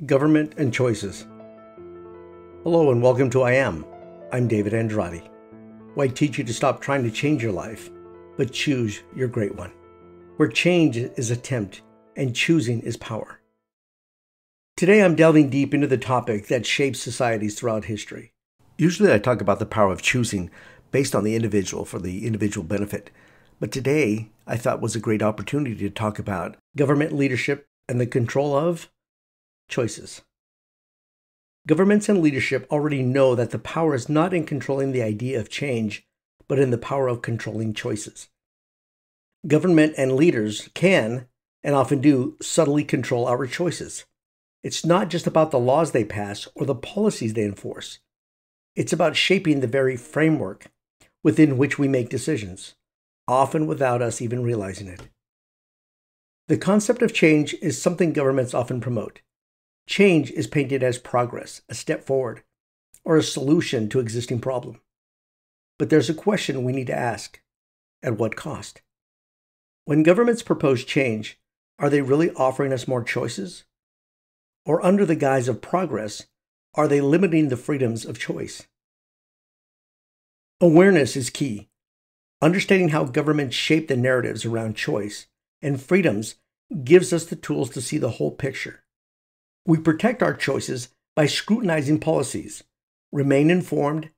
Government and Choices. Hello and welcome to I Am. I'm David Andrade. Where I teach you to stop trying to change your life, but choose your great one. Where change is attempt and choosing is power. Today I'm delving deep into the topic that shapes societies throughout history. Usually I talk about the power of choosing based on the individual for the individual benefit. But today I thought was a great opportunity to talk about government leadership and the control of choices. Governments and leadership already know that the power is not in controlling the idea of change, but in the power of controlling choices. Government and leaders can, and often do, subtly control our choices. It's not just about the laws they pass or the policies they enforce. It's about shaping the very framework within which we make decisions, often without us even realizing it. The concept of change is something governments often promote. Change is painted as progress, a step forward, or a solution to existing problem. But there's a question we need to ask. At what cost? When governments propose change, are they really offering us more choices? Or under the guise of progress, are they limiting the freedoms of choice? Awareness is key. Understanding how governments shape the narratives around choice and freedoms gives us the tools to see the whole picture. We protect our choices by scrutinizing policies, remain informed,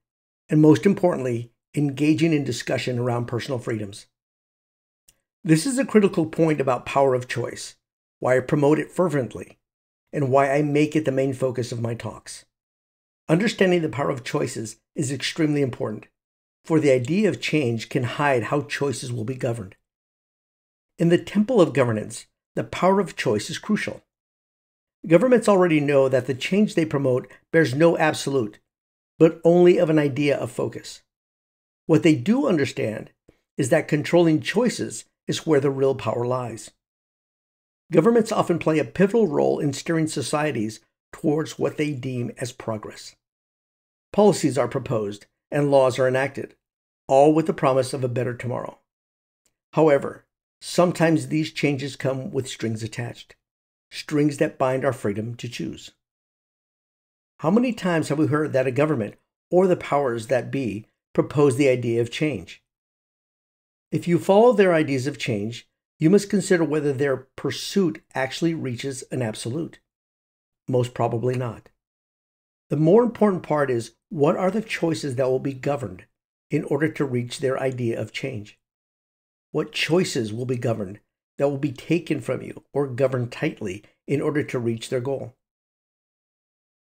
and most importantly, engaging in discussion around personal freedoms. This is a critical point about power of choice, why I promote it fervently, and why I make it the main focus of my talks. Understanding the power of choices is extremely important, for the idea of change can hide how choices will be governed. In the temple of governance, the power of choice is crucial. Governments already know that the change they promote bears no absolute, but only of an idea of focus. What they do understand is that controlling choices is where the real power lies. Governments often play a pivotal role in steering societies towards what they deem as progress. Policies are proposed and laws are enacted, all with the promise of a better tomorrow. However, sometimes these changes come with strings attached. Strings that bind our freedom to choose. How many times have we heard that a government or the powers that be propose the idea of change? If you follow their ideas of change, you must consider whether their pursuit actually reaches an absolute. Most probably not. The more important part is, what are the choices that will be governed in order to reach their idea of change? What choices will be governed that will be taken from you or governed tightly in order to reach their goal?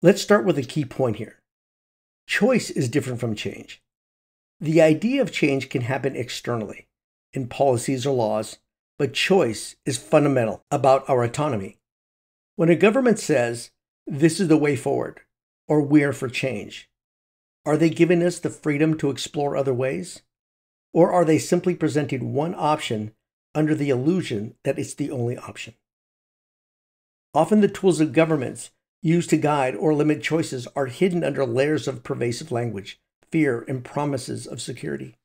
Let's start with a key point here. Choice is different from change. The idea of change can happen externally, in policies or laws, but choice is fundamental about our autonomy. When a government says, "This is the way forward," or "We're for change," are they giving us the freedom to explore other ways? Or are they simply presenting one option under the illusion that it's the only option? Often the tools of governments used to guide or limit choices are hidden under layers of pervasive language, fear, and promises of security.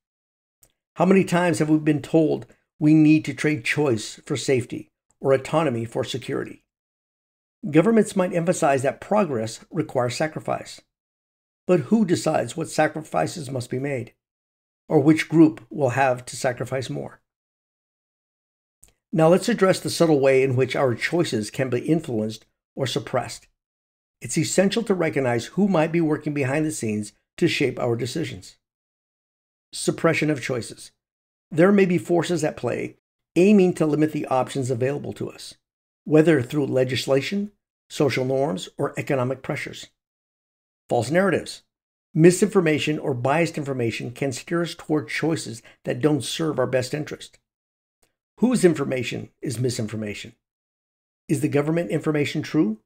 How many times have we been told we need to trade choice for safety or autonomy for security? Governments might emphasize that progress requires sacrifice. But who decides what sacrifices must be made, or which group will have to sacrifice more? Now let's address the subtle way in which our choices can be influenced or suppressed. It's essential to recognize who might be working behind the scenes to shape our decisions. Suppression of choices. There may be forces at play aiming to limit the options available to us, whether through legislation, social norms, or economic pressures. False narratives. Misinformation or biased information can steer us toward choices that don't serve our best interest. Whose information is misinformation? Is the government information true?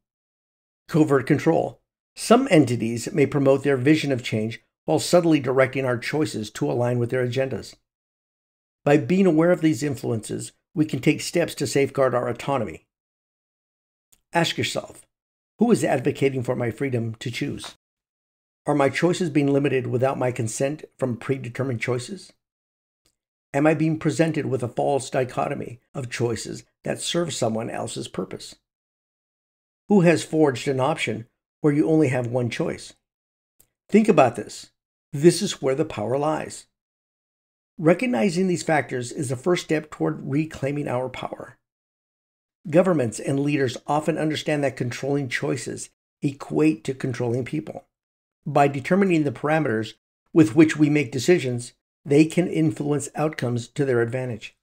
Covert control. Some entities may promote their vision of change while subtly directing our choices to align with their agendas. By being aware of these influences, we can take steps to safeguard our autonomy. Ask yourself, who is advocating for my freedom to choose? Are my choices being limited without my consent from predetermined choices? Am I being presented with a false dichotomy of choices that serve someone else's purpose? Who has forged an option where you only have one choice? Think about this. This is where the power lies. Recognizing these factors is the first step toward reclaiming our power. Governments and leaders often understand that controlling choices equate to controlling people. By determining the parameters with which we make decisions, they can influence outcomes to their advantage.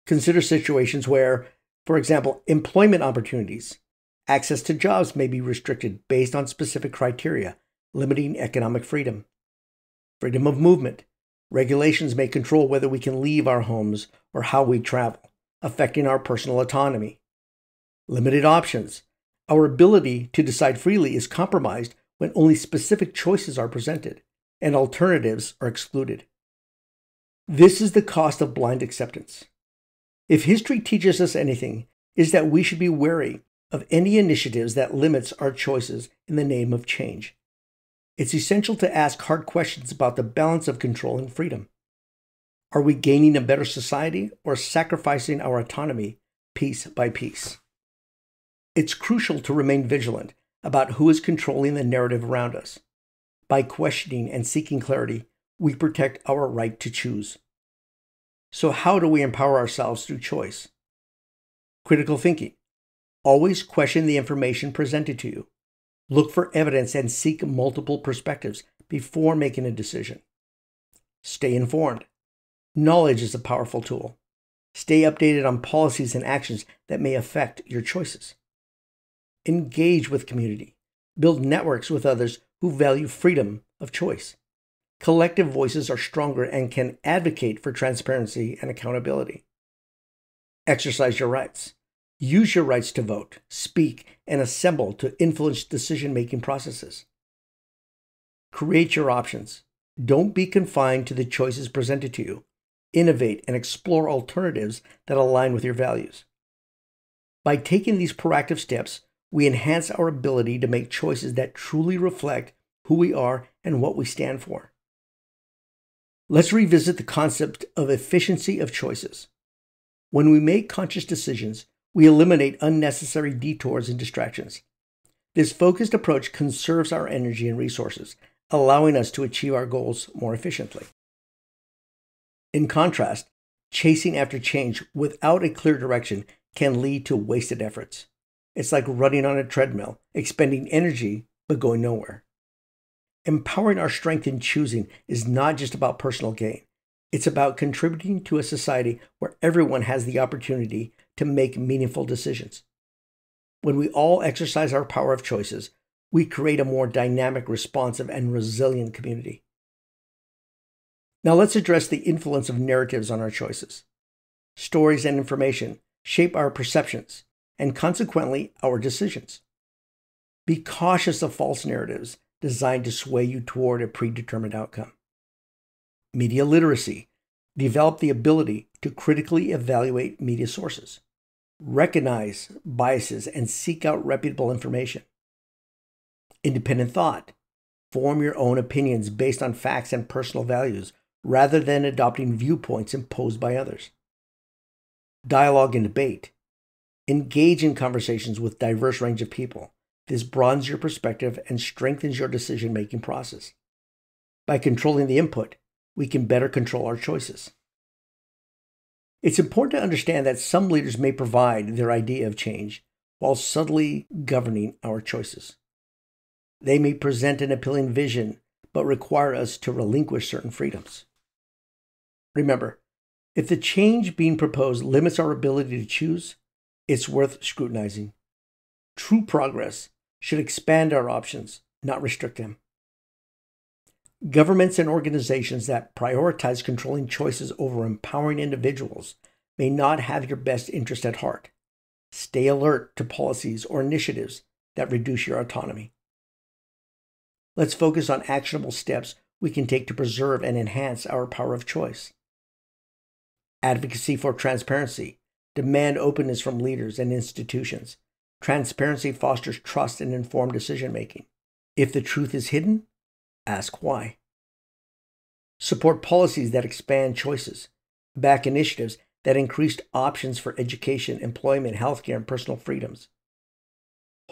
Consider situations where, for example, employment opportunities. Access to jobs may be restricted based on specific criteria, limiting economic freedom. Freedom of movement. Regulations may control whether we can leave our homes or how we travel, affecting our personal autonomy. Limited options. Our ability to decide freely is compromised when only specific choices are presented and alternatives are excluded. This is the cost of blind acceptance. If history teaches us anything, is that we should be wary of any initiatives that limits our choices in the name of change. It's essential to ask hard questions about the balance of control and freedom. Are we gaining a better society or sacrificing our autonomy piece by piece? It's crucial to remain vigilant about who is controlling the narrative around us. By questioning and seeking clarity, we protect our right to choose. So how do we empower ourselves through choice? Critical thinking. Always question the information presented to you. Look for evidence and seek multiple perspectives before making a decision. Stay informed. Knowledge is a powerful tool. Stay updated on policies and actions that may affect your choices. Engage with community. Build networks with others who value freedom of choice. Collective voices are stronger and can advocate for transparency and accountability. Exercise your rights. Use your rights to vote, speak, and assemble to influence decision-making processes. Create your options. Don't be confined to the choices presented to you. Innovate and explore alternatives that align with your values. By taking these proactive steps, we enhance our ability to make choices that truly reflect who we are and what we stand for. Let's revisit the concept of efficiency of choices. When we make conscious decisions, we eliminate unnecessary detours and distractions. This focused approach conserves our energy and resources, allowing us to achieve our goals more efficiently. In contrast, chasing after change without a clear direction can lead to wasted efforts. It's like running on a treadmill, expending energy but going nowhere. Empowering our strength in choosing is not just about personal gain. It's about contributing to a society where everyone has the opportunity to make meaningful decisions. When we all exercise our power of choices, we create a more dynamic, responsive, and resilient community. Now let's address the influence of narratives on our choices. Stories and information shape our perceptions and consequently our decisions. Be cautious of false narratives designed to sway you toward a predetermined outcome. Media literacy. Develop the ability to critically evaluate media sources. Recognize biases and seek out reputable information. Independent thought. Form your own opinions based on facts and personal values rather than adopting viewpoints imposed by others. Dialogue and debate. Engage in conversations with a diverse range of people. This broadens your perspective and strengthens your decision-making process. By controlling the input, we can better control our choices. It's important to understand that some leaders may provide their idea of change while subtly governing our choices. They may present an appealing vision, but require us to relinquish certain freedoms. Remember, if the change being proposed limits our ability to choose, it's worth scrutinizing. True progress should expand our options, not restrict them. Governments and organizations that prioritize controlling choices over empowering individuals may not have your best interest at heart. Stay alert to policies or initiatives that reduce your autonomy. Let's focus on actionable steps we can take to preserve and enhance our power of choice. Advocacy for transparency. Demand openness from leaders and institutions. Transparency fosters trust and informed decision-making. If the truth is hidden, ask why. Support policies that expand choices. Back initiatives that increase options for education, employment, healthcare, and personal freedoms.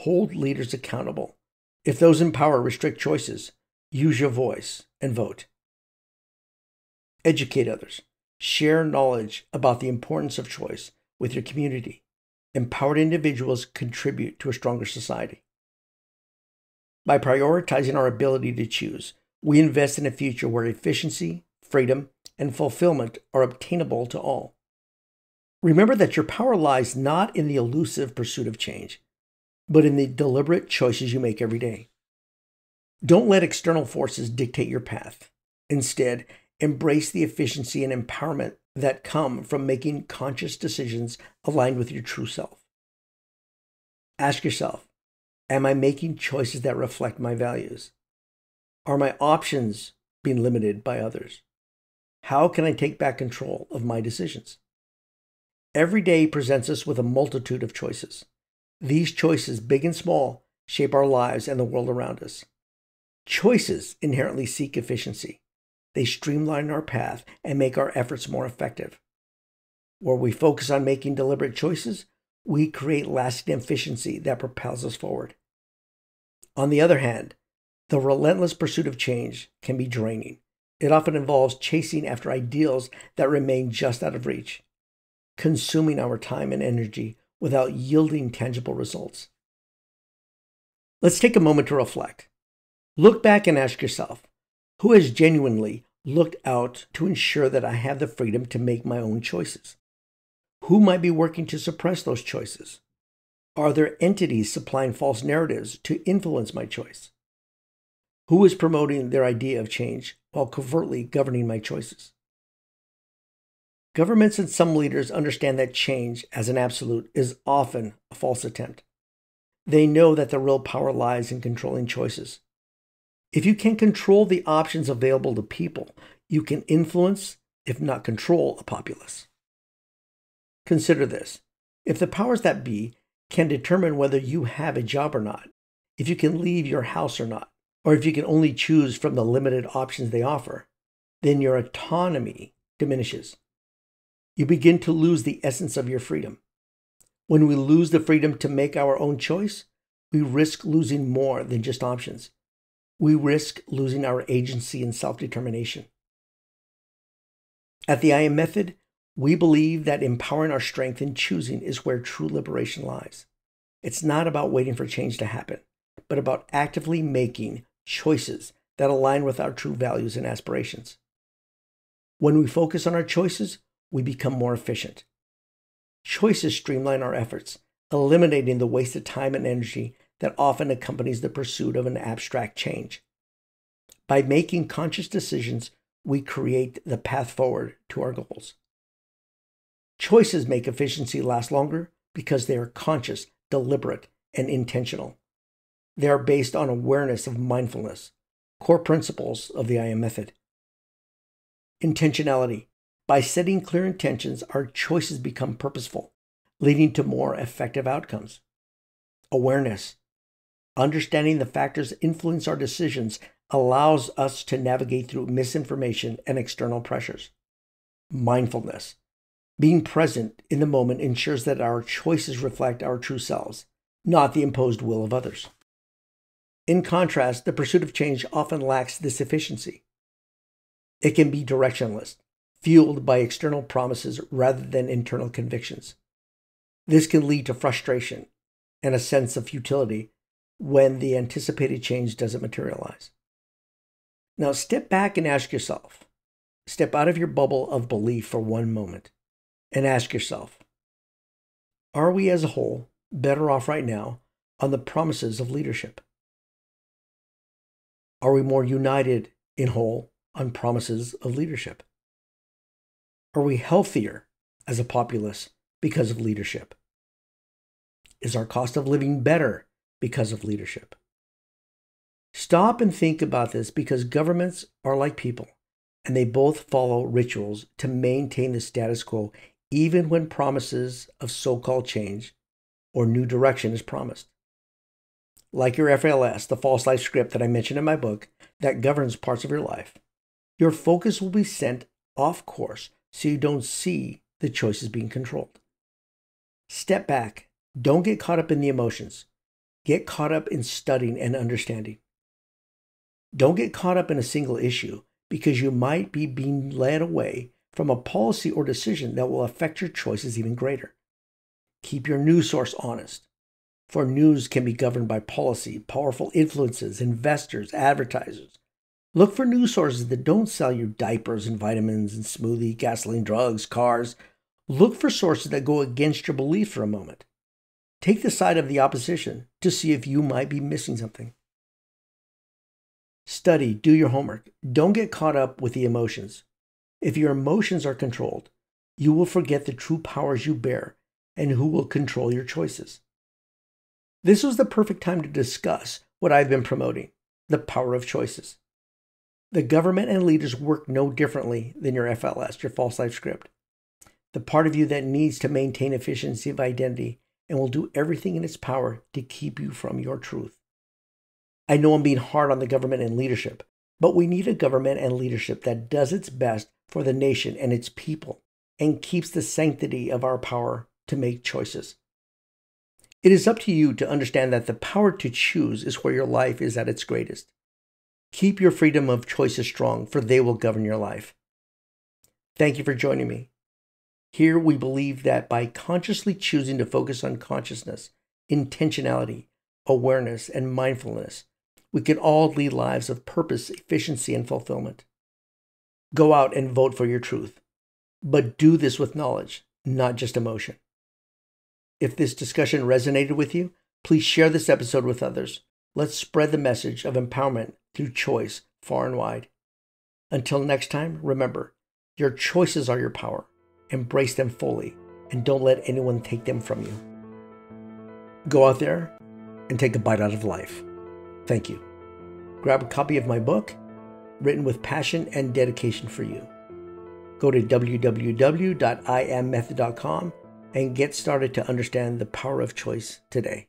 Hold leaders accountable. If those in power restrict choices, use your voice and vote. Educate others. Share knowledge about the importance of choice with your community. Empowered individuals contribute to a stronger society. By prioritizing our ability to choose, we invest in a future where efficiency, freedom, and fulfillment are obtainable to all. Remember that your power lies not in the elusive pursuit of change, but in the deliberate choices you make every day. Don't let external forces dictate your path. Instead, embrace the efficiency and empowerment that come from making conscious decisions aligned with your true self. Ask yourself, am I making choices that reflect my values? Are my options being limited by others? How can I take back control of my decisions? Every day presents us with a multitude of choices. These choices, big and small, shape our lives and the world around us. Choices inherently seek efficiency. They streamline our path and make our efforts more effective. Where we focus on making deliberate choices, we create lasting efficiency that propels us forward. On the other hand, the relentless pursuit of change can be draining. It often involves chasing after ideals that remain just out of reach, consuming our time and energy without yielding tangible results. Let's take a moment to reflect. Look back and ask yourself, who has genuinely looked out to ensure that I have the freedom to make my own choices? Who might be working to suppress those choices? Are there entities supplying false narratives to influence my choice? Who is promoting their idea of change while covertly governing my choices? Governments and some leaders understand that change as an absolute is often a false attempt. They know that the real power lies in controlling choices. If you can control the options available to people, you can influence, if not control, a populace. Consider this. If the powers that be can determine whether you have a job or not, if you can leave your house or not, or if you can only choose from the limited options they offer, then your autonomy diminishes. You begin to lose the essence of your freedom. When we lose the freedom to make our own choice, we risk losing more than just options. We risk losing our agency and self-determination. At the I Am Method, we believe that empowering our strength in choosing is where true liberation lies. It's not about waiting for change to happen, but about actively making choices that align with our true values and aspirations. When we focus on our choices, we become more efficient. Choices streamline our efforts, eliminating the wasted time and energy that often accompanies the pursuit of an abstract change. By making conscious decisions, we create the path forward to our goals. Choices make efficiency last longer because they are conscious, deliberate, and intentional. They are based on awareness of mindfulness, core principles of the I Am Method. Intentionality. By setting clear intentions, our choices become purposeful, leading to more effective outcomes. Awareness. Understanding the factors that influence our decisions allows us to navigate through misinformation and external pressures. Mindfulness. Being present in the moment ensures that our choices reflect our true selves, not the imposed will of others. In contrast, the pursuit of change often lacks this efficiency. It can be directionless, fueled by external promises rather than internal convictions. This can lead to frustration and a sense of futility when the anticipated change doesn't materialize. Now, step back and ask yourself, step out of your bubble of belief for one moment and ask yourself, are we as a whole better off right now on the promises of leadership? Are we more united in whole on promises of leadership? Are we healthier as a populace because of leadership? Is our cost of living better because of leadership? Stop and think about this because governments are like people, and they both follow rituals to maintain the status quo even when promises of so-called change or new direction is promised. Like your FLS, the false life script that I mentioned in my book that governs parts of your life, your focus will be sent off course so you don't see the choices being controlled. Step back. Don't get caught up in the emotions. Get caught up in studying and understanding. Don't get caught up in a single issue because you might be being led away from a policy or decision that will affect your choices even greater. Keep your news source honest, for news can be governed by policy, powerful influences, investors, advertisers. Look for news sources that don't sell you diapers and vitamins and smoothie, gasoline, drugs, cars. Look for sources that go against your belief for a moment. Take the side of the opposition to see if you might be missing something. Study, do your homework. Don't get caught up with the emotions. If your emotions are controlled, you will forget the true powers you bear and who will control your choices. This was the perfect time to discuss what I've been promoting, the power of choices. The government and leaders work no differently than your FLS, your false life script. The part of you that needs to maintain efficiency of identity and will do everything in its power to keep you from your truth. I know I'm being hard on the government and leadership, but we need a government and leadership that does its best for the nation and its people and keeps the sanctity of our power to make choices. It is up to you to understand that the power to choose is where your life is at its greatest. Keep your freedom of choices strong, for they will govern your life. Thank you for joining me. Here we believe that by consciously choosing to focus on consciousness, intentionality, awareness, and mindfulness, we can all lead lives of purpose, efficiency, and fulfillment. Go out and vote for your truth, but do this with knowledge, not just emotion. If this discussion resonated with you, please share this episode with others. Let's spread the message of empowerment through choice far and wide. Until next time, remember, your choices are your power. Embrace them fully, and don't let anyone take them from you. Go out there and take a bite out of life. Thank you. Grab a copy of my book, written with passion and dedication for you. Go to www.iammethod.com and get started to understand the power of choice today.